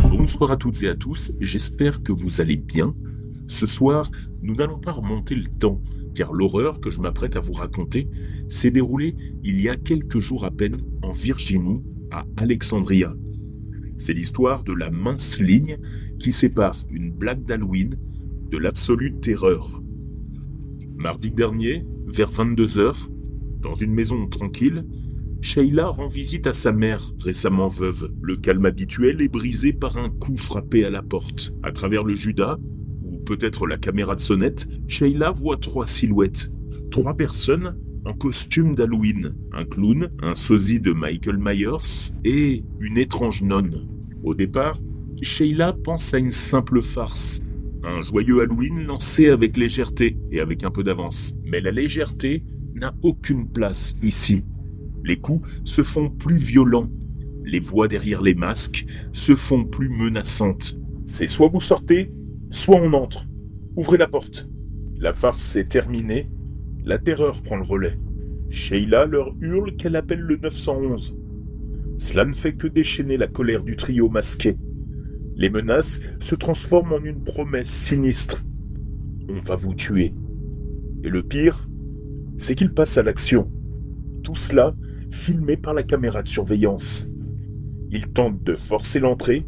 Bonsoir à toutes et à tous, j'espère que vous allez bien. Ce soir, nous n'allons pas remonter le temps, car l'horreur que je m'apprête à vous raconter s'est déroulée il y a quelques jours à peine en Virginie, à Alexandria. C'est l'histoire de la mince ligne qui sépare une blague d'Halloween de l'absolue terreur. Mardi dernier, vers 22h, dans une maison tranquille, Sheila rend visite à sa mère, récemment veuve. Le calme habituel est brisé par un coup frappé à la porte. À travers le Judas, ou peut-être la caméra de sonnette, Sheila voit 3 silhouettes. 3 personnes en costume d'Halloween. Un clown, un sosie de Michael Myers et une étrange nonne. Au départ, Sheila pense à une simple farce. Un joyeux Halloween lancé avec légèreté et avec un peu d'avance. Mais la légèreté n'a aucune place ici. Les coups se font plus violents. Les voix derrière les masques se font plus menaçantes. C'est soit vous sortez, soit on entre. Ouvrez la porte. La farce est terminée. La terreur prend le relais. Sheila leur hurle qu'elle appelle le 911. Cela ne fait que déchaîner la colère du trio masqué. Les menaces se transforment en une promesse sinistre. On va vous tuer. Et le pire, c'est qu'ils passent à l'action. Tout cela filmé par la caméra de surveillance. Ils tentent de forcer l'entrée.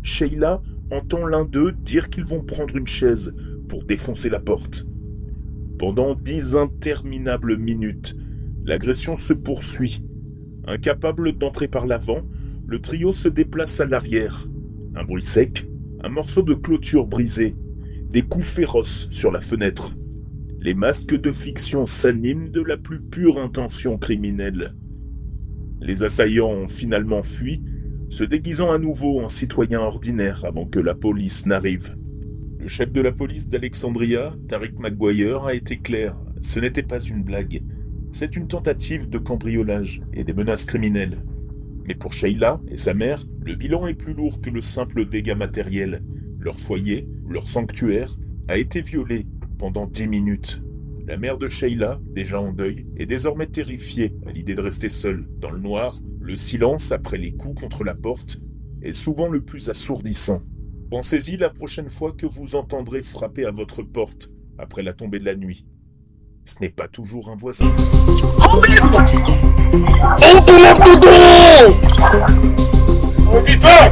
Sheila entend l'un d'eux dire qu'ils vont prendre une chaise pour défoncer la porte. Pendant 10 interminables minutes, l'agression se poursuit. Incapable d'entrer par l'avant, le trio se déplace à l'arrière. Un bruit sec, un morceau de clôture brisé, des coups féroces sur la fenêtre. Les masques de fiction s'animent de la plus pure intention criminelle. Les assaillants ont finalement fui, se déguisant à nouveau en citoyens ordinaires avant que la police n'arrive. Le chef de la police d'Alexandria, Tariq McGuire, a été clair. Ce n'était pas une blague. C'est une tentative de cambriolage et des menaces criminelles. Mais pour Sheila et sa mère, le bilan est plus lourd que le simple dégât matériel. Leur foyer, leur sanctuaire, a été violé pendant 10 minutes. La mère de Sheila, déjà en deuil, est désormais terrifiée à l'idée de rester seule. Dans le noir, le silence après les coups contre la porte est souvent le plus assourdissant. Pensez-y la prochaine fois que vous entendrez frapper à votre porte après la tombée de la nuit. Ce n'est pas toujours un voisin. On dit pas